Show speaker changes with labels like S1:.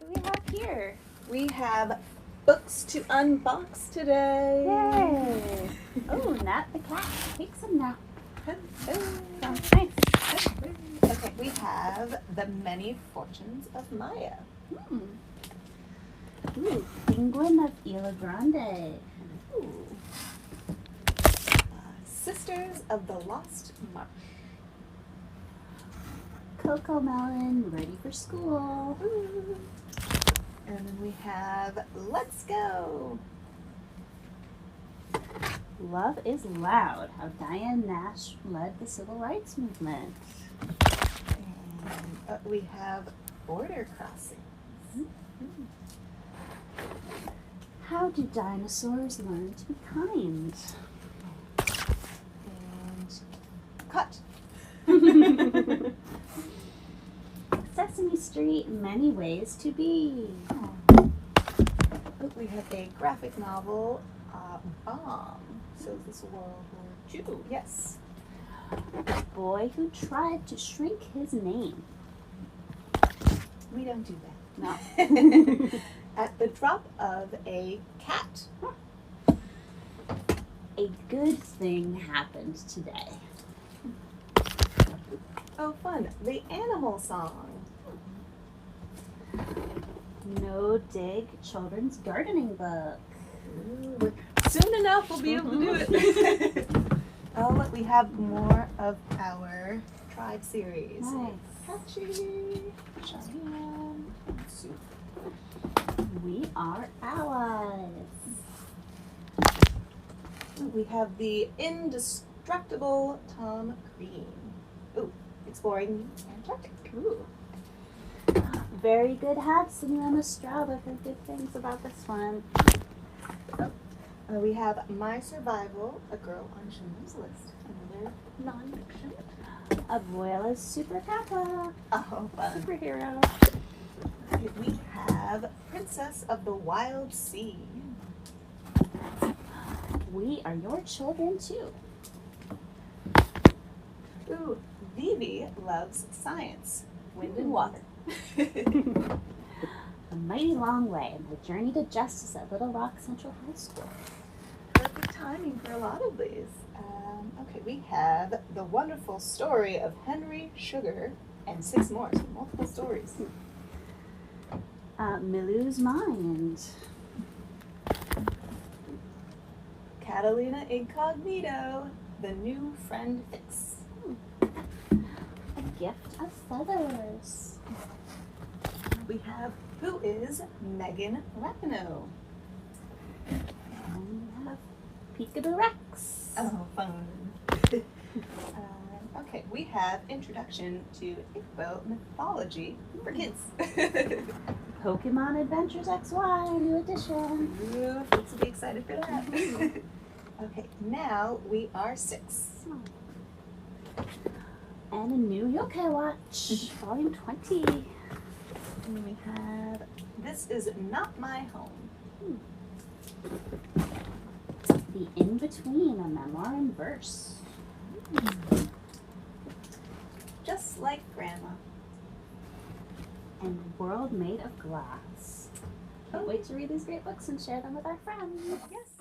S1: What do we have here?
S2: We have books to unbox today.
S1: Yay! Oh, Nat the cat. Take some now. Sounds nice.
S2: Okay, we have The Many Fortunes of Maya.
S1: Ooh, Penguin of Isla Grande.
S2: Ooh. Sisters of the Lost Marsh.
S1: Coco Melon, ready for school.
S2: Ooh. And then we have Let's Go.
S1: Love is Loud, how Diane Nash led the civil rights movement.
S2: And we have Border Crossing.
S1: How do dinosaurs learn to be kind?
S2: And Cut.
S1: Sesame Street, Many Ways to Be.
S2: Oh, we have a graphic novel, Bomb. So is this World War II? Yes.
S1: The Boy Who Tried to Shrink His Name.
S2: We don't do that.
S1: No.
S2: At the Drop of a Cat.
S1: A good thing happened today.
S2: Oh, fun. The Animal Song.
S1: No Dig Children's Gardening Book.
S2: Ooh, soon enough we'll be able to do it. Oh, look, we have more of our Tribe series.
S1: Nice.
S2: Catchy, Cheyenne, Soup.
S1: We are allies.
S2: We have the indestructible Tom Green. Ooh, exploring Antarctic.
S1: Ooh. Very good hats, and Emma Strauber heard good things about this one.
S2: We have My Survival, A Girl on Schindler's List. Another nonfiction.
S1: Abuela's Super Kappa.
S2: Oh, fun.
S1: Superhero.
S2: Okay, we have Princess of the Wild Sea.
S1: We are your children too.
S2: Ooh, Vivi Loves Science, Wind and Water.
S1: A Mighty Long Way, My Journey to Justice at Little Rock Central High School.
S2: Perfect timing for a lot of these. Okay, we have The Wonderful Story of Henry Sugar and 6 more, so multiple stories.
S1: Milu's Mind.
S2: Catalina Incognito, The New Friend Fix.
S1: A Gift of Feathers.
S2: We have Who is Megan Rapinoe?
S1: And we have Peekaboo Rex.
S2: Oh, fun. Okay, we have Introduction to Igbo Mythology for kids.
S1: Pokemon Adventures XY, new edition.
S2: Ooh, kids will be excited for that. Okay, now we are 6.
S1: And a new Yokai Watch, volume 20.
S2: And we have This Is Not My Home.
S1: The In-Between, a memoir in verse.
S2: Just Like Grandma.
S1: And World Made of Glass. Can't wait to read these great books and share them with our friends.
S2: Yes.